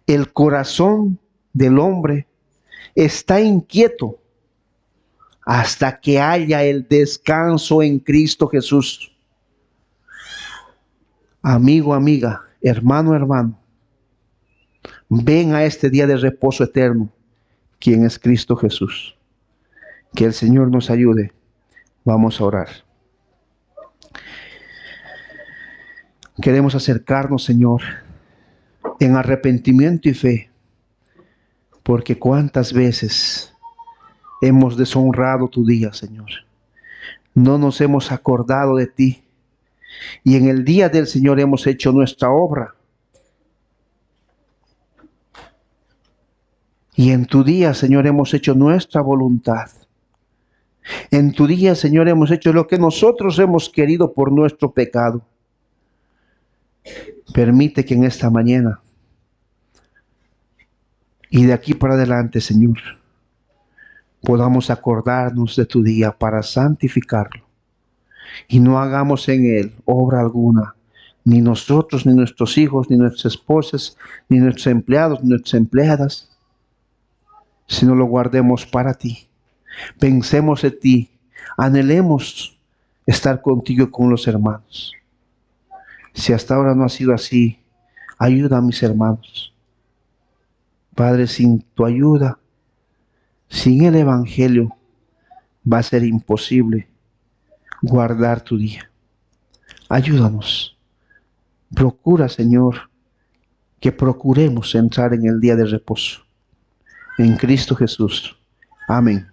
El corazón del hombre está inquieto hasta que haya el descanso en Cristo Jesús. Amigo, amiga, hermano, hermano, ven a este día de reposo eterno, quien es Cristo Jesús. Que el Señor nos ayude. Vamos a orar. Queremos acercarnos, Señor, en arrepentimiento y fe, porque cuántas veces hemos deshonrado tu día, Señor. No nos hemos acordado de ti. Y en el día del Señor hemos hecho nuestra obra. Y en tu día, Señor, hemos hecho nuestra voluntad. En tu día, Señor, hemos hecho lo que nosotros hemos querido por nuestro pecado. Permite que en esta mañana y de aquí para adelante, Señor, podamos acordarnos de tu día para santificarlo. Y no hagamos en él obra alguna, ni nosotros, ni nuestros hijos, ni nuestras esposas, ni nuestros empleados, ni nuestras empleadas, sino lo guardemos para ti. Pensemos en ti, anhelemos estar contigo y con los hermanos. Si hasta ahora no ha sido así, ayuda a mis hermanos. Padre, sin tu ayuda, sin el Evangelio, va a ser imposible guardar tu día. Ayúdanos. Procura, Señor, que procuremos entrar en el día de reposo. En Cristo Jesús. Amén.